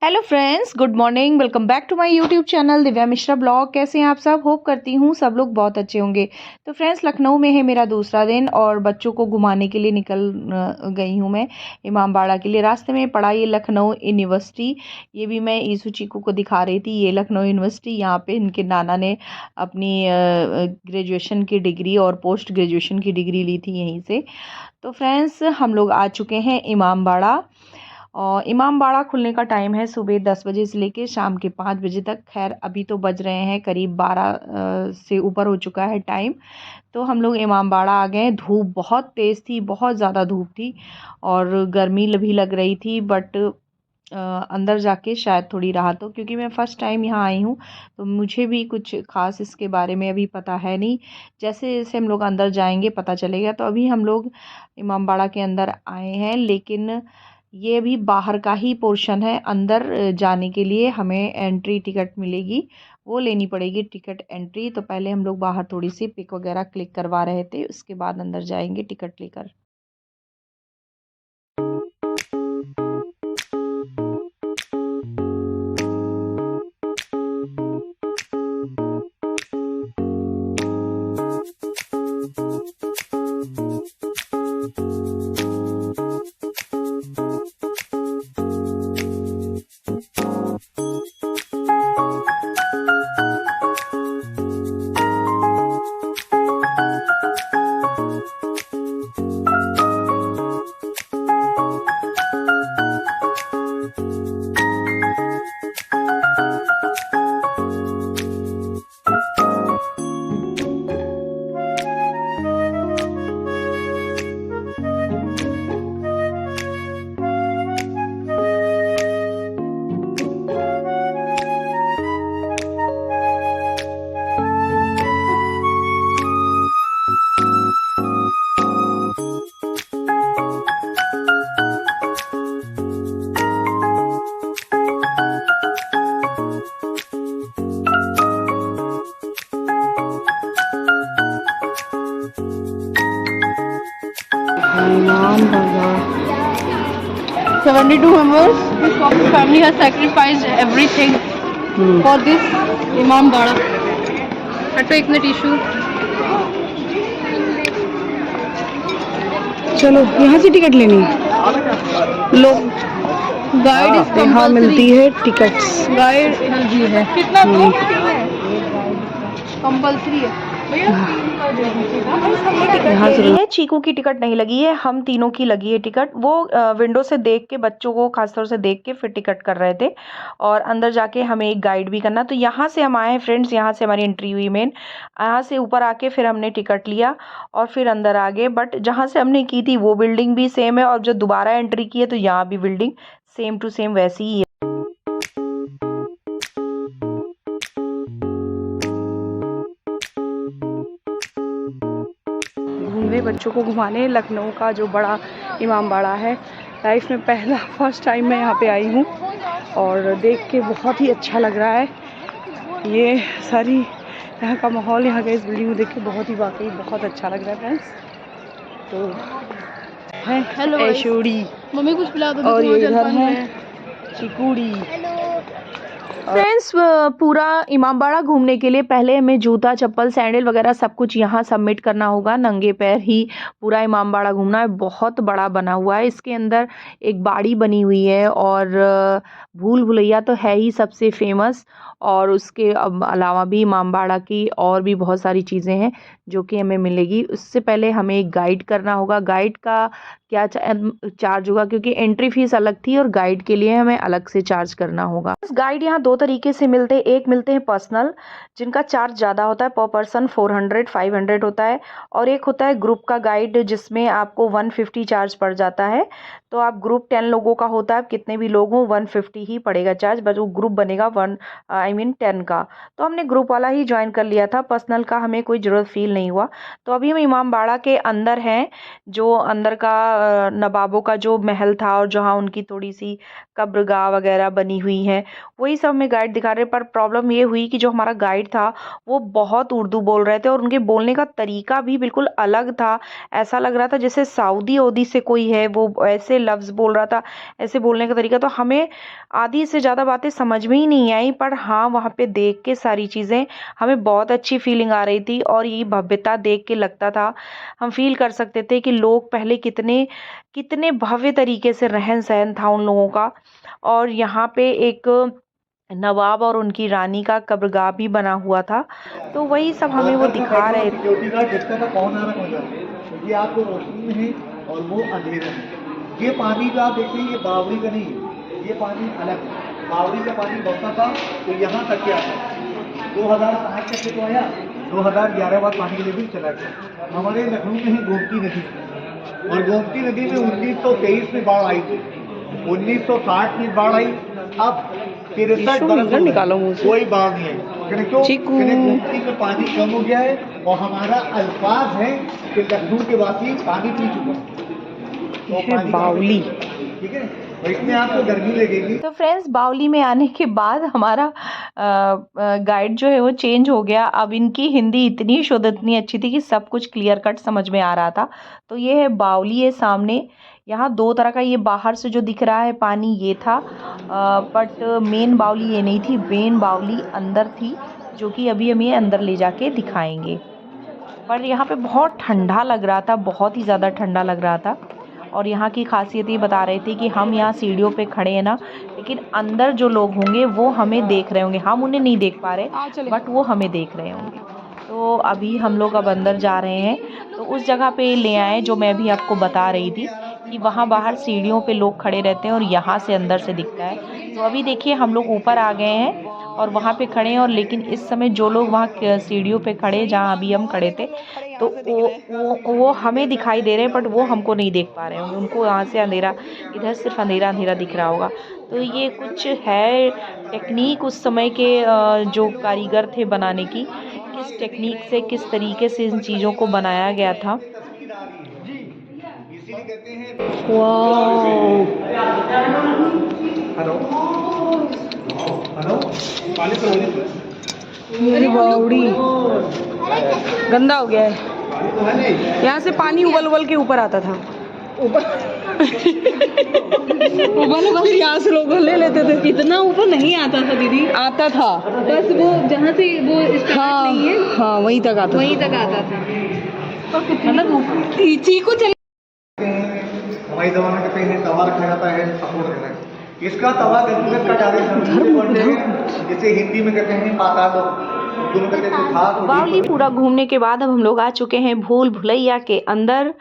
Hello friends, good morning. Welcome back to my YouTube channel Divya Mishra blog. कैसे हैं आप सब? होप करती हूँ सब लोग बहुत अच्छे होंगे। तो फ्रेंड्स, लखनऊ में है मेरा दूसरा दिन और बच्चों को घुमाने के लिए निकल गई हूँ मैं इमामबाड़ा के लिए। रास्ते में पड़ा ये लखनऊ यूनिवर्सिटी, ये भी मैं ईसू चीकू को दिखा रही थी। ये लखनऊ यूनिवर्सिटी, यहाँ पे इनके नाना ने अपनी ग्रेजुएशन की डिग्री और पोस्ट ग्रेजुएशन की डिग्री ली थी यहीं से। तो फ्रेंड्स, हम लोग आ चुके हैं इमामबाड़ा और इमामबाड़ा खुलने का टाइम है सुबह 10 बजे से लेके शाम के 5 बजे तक। खैर, अभी तो बज रहे हैं करीब 12 से ऊपर हो चुका है टाइम। तो हम लोग इमामबाड़ा आ गए। धूप बहुत तेज़ थी, बहुत ज़्यादा धूप थी और गर्मी भी लग रही थी, बट अंदर जाके शायद थोड़ी राहत हो, क्योंकि मैं फ़र्स्ट टाइम यहाँ आई हूँ तो मुझे भी कुछ ख़ास इसके बारे में अभी पता है नहीं। जैसे जैसे हम लोग अंदर जाएंगे पता चलेगा। तो अभी हम लोग इमामबाड़ा के अंदर आए हैं, लेकिन ये भी बाहर का ही पोर्शन है। अंदर जाने के लिए हमें एंट्री टिकट मिलेगी, वो लेनी पड़ेगी टिकट एंट्री। तो पहले हम लोग बाहर थोड़ी सी पिक वगैरह क्लिक करवा रहे थे, उसके बाद अंदर जाएंगे टिकट लेकर। Imambara. 72 members. This family has sacrificed everything for this Imambara. I take the tissue. चलो, यहाँ से टिकट लेनी लो। गाइड इस यहाँ मिलती है टिकट्स। गाइड जी है। कितना कंपल्सरी है यहाँ से है। चीकू की टिकट नहीं लगी है, हम तीनों की लगी है टिकट। वो विंडो से देख के, बच्चों को खासतौर से देख के फिर टिकट कर रहे थे और अंदर जाके हमें एक गाइड भी करना। तो यहाँ से हम आए हैं फ्रेंड्स, यहाँ से हमारी एंट्री हुई मेन। यहाँ से ऊपर आके फिर हमने टिकट लिया और फिर अंदर आ गए। बट जहाँ से हमने की थी वो बिल्डिंग भी सेम है और जो दोबारा एंट्री की है तो यहाँ भी बिल्डिंग सेम टू सेम वैसी ही है। बच्चों को घुमाने लखनऊ का जो बड़ा इमामबाड़ा है। लाइफ में पहला फर्स्ट टाइम मैं यहाँ पे आई हूँ और देख के बहुत ही अच्छा लग रहा है। ये सारी यहाँ का माहौल, यहाँ का इस बिल्डिंग को देख के बहुत ही वाकई बहुत अच्छा लग रहा है फ्रेंड्स। तो है ऐशोड़ी, मम्मी कुछ पिला दो। और ये इधर है चिकूड़ी। फ्रेंड्स, पूरा इमामबाड़ा घूमने के लिए पहले हमें जूता, चप्पल, सैंडल वगैरह सब कुछ यहाँ सबमिट करना होगा। नंगे पैर ही पूरा इमामबाड़ा घूमना है। बहुत बड़ा बना हुआ है। इसके अंदर एक बाड़ी बनी हुई है और भूल भुलैया तो है ही सबसे फेमस। और उसके अलावा भी इमामबाड़ा की और भी बहुत सारी चीज़ें हैं जो कि हमें मिलेगी। उससे पहले हमें एक गाइड करना होगा। गाइड का क्या चार्ज होगा, क्योंकि एंट्री फीस अलग थी और गाइड के लिए हमें अलग से चार्ज करना होगा। गाइड यहाँ दो तरीके से मिलते हैं। एक मिलते हैं पर्सनल, जिनका चार्ज ज़्यादा होता है, पर पर्सन 400 500 होता है। और एक होता है ग्रुप का गाइड, जिसमें आपको 150 चार्ज पड़ जाता है। तो आप ग्रुप 10 लोगों का होता है, आप कितने भी लोग हों 150 ही पड़ेगा चार्ज, बस वो ग्रुप बनेगा 10 का। तो हमने ग्रुप वाला ही ज्वाइन कर लिया था, पर्सनल का हमें कोई ज़रूरत फील नहीं हुआ। तो अभी हम इमामबाड़ा के अंदर हैं, जो अंदर का नवाबों का जो महल था और जहाँ उनकी थोड़ी सी कब्रगाह वगैरह बनी हुई है, वही सब हमें गाइड दिखा रहे, पर प्रॉब्लम ये हुई कि जो हमारा गाइड था वो बहुत उर्दू बोल रहे थे और उनके बोलने का तरीका भी बिल्कुल अलग था। ऐसा लग रहा था जैसे सऊदी वऊदी से कोई है, वो ऐसे लफ्ज़ बोल रहा था, ऐसे बोलने का तरीका। तो हमें आधी से ज़्यादा बातें समझ में ही नहीं आई, पर हाँ, वहाँ पे देख के सारी चीज़ें हमें बहुत अच्छी फीलिंग आ रही थी और ये भव्यता देख के लगता था, हम फ़ील कर सकते थे कि लोग पहले कितने कितने भव्य तरीके से रहन-सहन था उन लोगों का। और यहाँ पे एक नवाब और उनकी रानी का कब्रगाह भी बना हुआ था, तो वही सब हमें वो अंदर का दिखा बैठो, रहे थे। सिक्योरिटी गार्ड देखता था कौन आ रहा कौन जा रहा है। ये आपको रोशनी में है और वो अंधेरे में। ये पानी जो आप देखते हैं ये बावड़ी का नहीं है, ये पानी अलग है। बावड़ी का पानी बढ़ता था तो यहाँ तक के आता 2005 तक तो आया, 2011 बाद पानी के लिए भी चला गया। हमारे लखनऊ में ही गोमती नदी, और गोमती नदी में 1923 में बाढ़ आई थी, 1960 में बाढ़ आई। अब 63 बरस निकालो, कोई बाढ़ नहीं आई। कहने क्यों? कहने गोमती में पानी कम हो गया है और हमारा अल्फाज है कि लखनऊ के वासी पानी पी चुका है बावली, ठीक है। और इसमें आपको गर्मी लगेगी। तो फ्रेंड्स, बावली में आने के बाद हमारा गाइड जो है वो चेंज हो गया। अब इनकी हिंदी इतनी शुद्ध, इतनी अच्छी थी कि सब कुछ क्लियर कट समझ में आ रहा था। तो ये है बावली है सामने, यहाँ दो तरह का, ये बाहर से जो दिख रहा है पानी ये था, बट मेन बावली ये नहीं थी, मेन बावली अंदर थी, जो कि अभी हम ये अंदर ले जाके दिखाएंगे। पर यहाँ पे बहुत ठंडा लग रहा था, बहुत ही ज़्यादा ठंडा लग रहा था। और यहाँ की खासियत ये बता रहे थे कि हम यहाँ सीढ़ियों पे खड़े हैं ना, लेकिन अंदर जो लोग होंगे वो हमें देख रहे होंगे, हम उन्हें नहीं देख पा रहे, बट वो हमें देख रहे होंगे। तो अभी हम लोग अब अंदर जा रहे हैं, तो उस जगह पे ले आए जो मैं भी आपको बता रही थी कि वहाँ बाहर सीढ़ियों पे लोग खड़े रहते हैं और यहाँ से अंदर से दिखता है। तो अभी देखिए हम लोग ऊपर आ गए हैं और वहाँ पे खड़े हैं, और लेकिन इस समय जो लोग वहाँ सीढ़ियों पे खड़े, जहाँ अभी हम खड़े थे, तो वो हमें दिखाई दे रहे हैं, बट वो हमको नहीं देख पा रहे होंगे, उनको यहाँ से अंधेरा, इधर सिर्फ अंधेरा अंधेरा दिख रहा होगा। तो ये कुछ है टेक्निक उस समय के जो कारीगर थे बनाने की, किस टेक्निक से, किस तरीके से इन चीज़ों को बनाया गया था। वाओ, हेलो हेलो, मेरी बावड़ी गंदा हो गया है। यहाँ से पानी उबल उबल के ऊपर आता था, उबल उबल यहाँ से लोग ले लेते थे। इतना ऊपर नहीं आता था दीदी, आता था बस वो जहाँ से वो स्टार्ट नहीं है, हाँ वहीं तक आता, वहीं तक आता था। मतलब चीकू चल। हमारी जमाने में कहीं तवा रखा जाता है, सपोर्ट रहता है। इसका तवा गंदगी का डायरेक्ट, जैसे हिंदी में कहते हैं पाताल, उर्दू में कहते हैं था। बावली पूरा घूमने के बाद अब हम लोग आ चुके हैं भूल भुलैया के अंदर।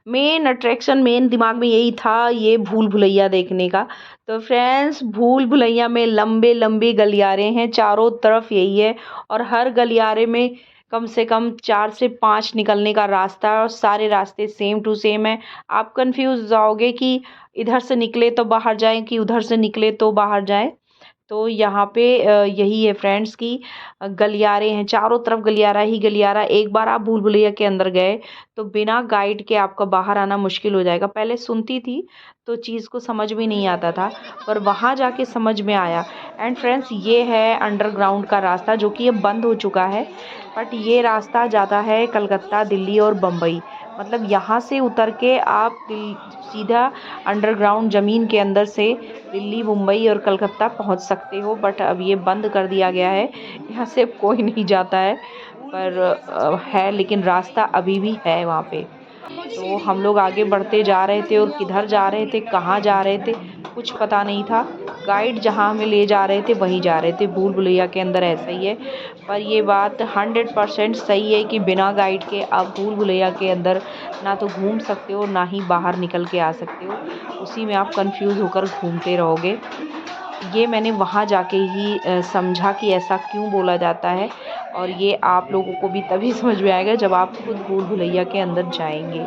मेन अट्रैक्शन, मेन दिमाग में यही था, ये भूल भुलैया देखने का। तो फ्रेंड्स, भूल भुलैया में लंबे लंबे गलियारे हैं, चारों तरफ यही है, और हर गलियारे में कम से कम 4 से 5 निकलने का रास्ता है, और सारे रास्ते सेम टू सेम है। आप कंफ्यूज हो जाओगे कि इधर से निकले तो बाहर जाएं कि उधर से निकले तो बाहर जाएं। तो यहाँ पे यही है फ्रेंड्स की गलियारे हैं, चारों तरफ गलियारा ही गलियारा। एक बार आप भूल भुलैया के अंदर गए तो बिना गाइड के आपका बाहर आना मुश्किल हो जाएगा। पहले सुनती थी तो चीज़ को समझ में नहीं आता था, पर वहाँ जाके समझ में आया। एंड फ्रेंड्स, ये है अंडरग्राउंड का रास्ता, जो कि अब बंद हो चुका है, बट ये रास्ता जाता है कलकत्ता, दिल्ली और बम्बई। मतलब यहाँ से उतर के आप सीधा अंडरग्राउंड ज़मीन के अंदर से दिल्ली, मुंबई और कलकत्ता पहुँच सकते हो, बट अब ये बंद कर दिया गया है, यहाँ से कोई नहीं जाता है। पर है, लेकिन रास्ता अभी भी है वहाँ पे। तो हम लोग आगे बढ़ते जा रहे थे, और किधर जा रहे थे, कहाँ जा रहे थे, कुछ पता नहीं था। गाइड जहाँ हमें ले जा रहे थे वहीं जा रहे थे। भूल भुलैया के अंदर ऐसा ही है, पर ये बात 100% सही है कि बिना गाइड के आप भूल भुलैया के अंदर ना तो घूम सकते हो, ना ही बाहर निकल के आ सकते हो। उसी में आप कंफ्यूज होकर घूमते रहोगे। ये मैंने वहाँ जाके ही समझा कि ऐसा क्यों बोला जाता है, और ये आप लोगों को भी तभी समझ में आएगा जब आप खुद भूल भुलैया के अंदर जाएंगे।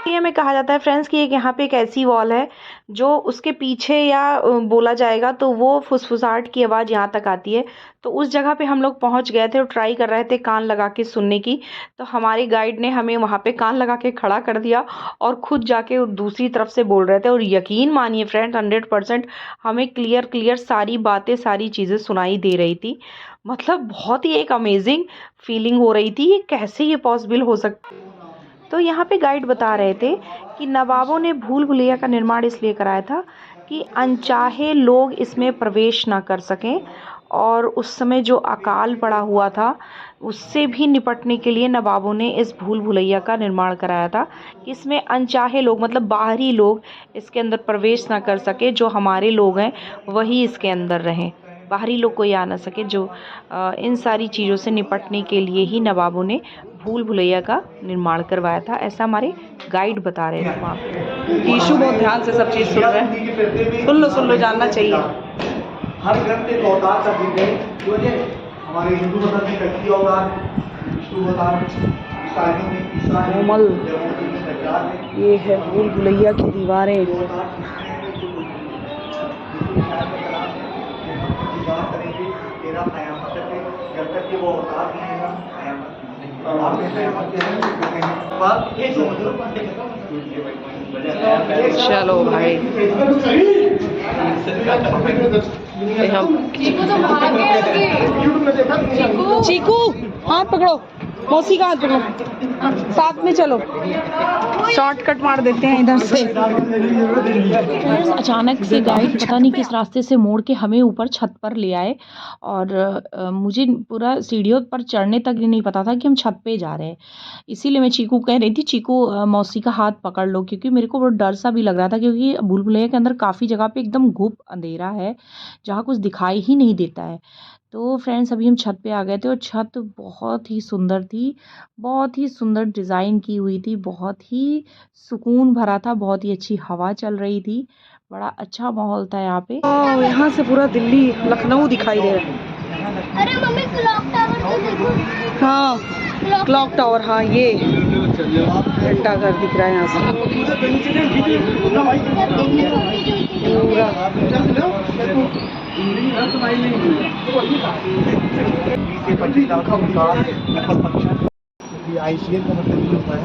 ये हमें कहा जाता है फ्रेंड्स कि एक यहाँ पे एक ऐसी वॉल है जो उसके पीछे या बोला जाएगा तो वो फुसफुसाहट की आवाज़ यहाँ तक आती है। तो उस जगह पे हम लोग पहुँच गए थे और ट्राई कर रहे थे कान लगा के सुनने की। तो हमारे गाइड ने हमें वहाँ पे कान लगा के खड़ा कर दिया और खुद जाके दूसरी तरफ से बोल रहे थे और यकीन मानिए फ्रेंड्स 100% हमें क्लियर सारी बातें सारी चीज़ें सुनाई दे रही थी। मतलब बहुत ही एक अमेजिंग फीलिंग हो रही थी, कैसे ये पॉसिबल हो सकता। तो यहाँ पे गाइड बता रहे थे कि नवाबों ने भूल भुलैया का निर्माण इसलिए कराया था कि अनचाहे लोग इसमें प्रवेश ना कर सकें और उस समय जो अकाल पड़ा हुआ था उससे भी निपटने के लिए नवाबों ने इस भूल भुलैया का निर्माण कराया था कि इसमें अनचाहे लोग मतलब बाहरी लोग इसके अंदर प्रवेश ना कर सके, जो हमारे लोग हैं वही इसके अंदर रहें, बाहरी लोग कोई आ ना सके। जो इन सारी चीज़ों से निपटने के लिए ही नवाबों ने भूल भुलैया का निर्माण करवाया था, ऐसा हमारे गाइड बता रहे थे वहाँ पे। ईशु बहुत ध्यान से सब चीज़ सुन रहे हैं, सुन लो जानना चाहिए। हर ग्रंथ एक अवतार का जिक्र है, जो है हमारे हिंदू मत में कल्कि अवतार, विष्णु अवतार, ईसाइयों में ईसा है, कोमल, जैनों में दज्जाल है। ये है भूल भुलैया की दीवारें। बात करेंगे तेरा कयामत तक है, जब तक कि वो अवतार नहीं है ना कयामत। आपने कयामत के हैं बात एक चलो भाई चीकू हाथ पकड़ो, मौसी का हाथ पकड़ो, साथ में चलो, शॉर्टकट मार देते हैं इधर से। अचानक से गाइड पता नहीं किस रास्ते से मोड़ के हमें ऊपर छत पर ले आए और मुझे पूरा सीढ़ियों पर चढ़ने तक ही नहीं पता था कि हम छत पे जा रहे हैं। इसीलिए मैं चीकू कह रही थी चीकू मौसी का हाथ पकड़ लो, क्योंकि मेरे को बहुत डर सा भी लग रहा था, क्योंकि भूल भुलैया के अंदर काफ़ी जगह पे एकदम घुप अंधेरा है जहाँ कुछ दिखाई ही नहीं देता है। तो फ्रेंड्स अभी हम छत पे आ गए थे और छत बहुत ही सुंदर थी, बहुत ही सुंदर डिज़ाइन की हुई थी, बहुत ही सुकून भरा था, बहुत ही अच्छी हवा चल रही थी, बड़ा अच्छा माहौल था यहाँ पे। यहाँ से पूरा दिल्ली लखनऊ दिखाई दे रहा है। अरे मम्मी क्लॉक टावर तो देखो। हाँ क्लॉक टावर, हाँ ये घंटा घर दिख रहा है यहाँ से पूरा। आईसीएल का मतलब ये होता है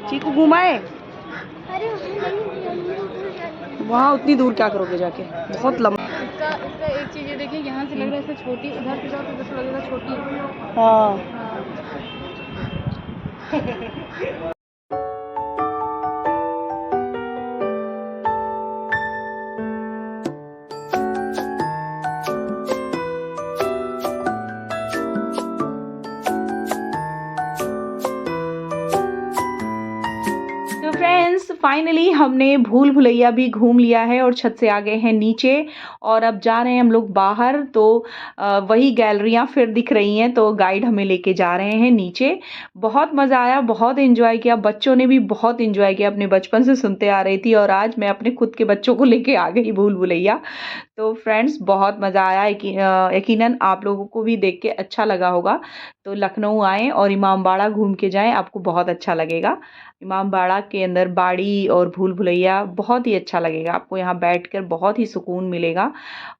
चीकू घुमाए अरे वहाँ उतनी दूर क्या करोगे जाके, बहुत लंबा। इसका एक चीज़ ये देखिए, यहाँ से लग रहा है ऐसे छोटी, उधर से जाओ तो उधर से लगेगा छोटी। हाँ फाइनली हमने भूल भुलैया भी घूम लिया है और छत से आ गए हैं नीचे और अब जा रहे हैं हम लोग बाहर। तो वही गैलरियाँ फिर दिख रही हैं, तो गाइड हमें लेके जा रहे हैं नीचे। बहुत मज़ा आया, बहुत एंजॉय किया, बच्चों ने भी बहुत एंजॉय किया। अपने बचपन से सुनते आ रही थी और आज मैं अपने खुद के बच्चों को लेके आ गई भूल भुलैया। तो फ्रेंड्स बहुत मज़ा आया, यकीनन आप लोगों को भी देख के अच्छा लगा होगा। तो लखनऊ आएँ और इमामबाड़ा घूम के जाएँ, आपको बहुत अच्छा लगेगा। इमामबाड़ा के अंदर बाड़ी और भूल भुलैया बहुत ही अच्छा लगेगा आपको, यहाँ बैठकर बहुत ही सुकून मिलेगा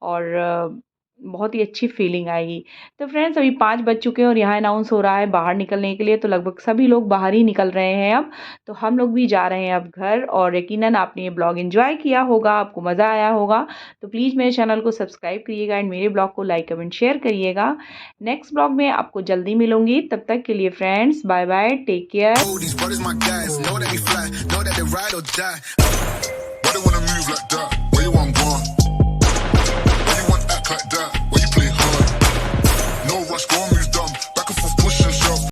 और बहुत ही अच्छी फीलिंग आएगी। तो फ्रेंड्स अभी 5 बज चुके हैं और यहाँ अनाउंस हो रहा है बाहर निकलने के लिए, तो लगभग सभी लोग बाहर ही निकल रहे हैं अब। तो हम लोग भी जा रहे हैं अब घर और यकीनन आपने ये ब्लॉग एंजॉय किया होगा, आपको मज़ा आया होगा। तो प्लीज़ मेरे चैनल को सब्सक्राइब करिएगा एंड मेरे ब्लॉग को लाइक कमेंट शेयर करिएगा। नेक्स्ट ब्लॉग में आपको जल्दी मिलूंगी, तब तक के लिए friends bye bye, take care. These brothers my guys, know that they fly, know that they ride or die. Why they wanna move like that?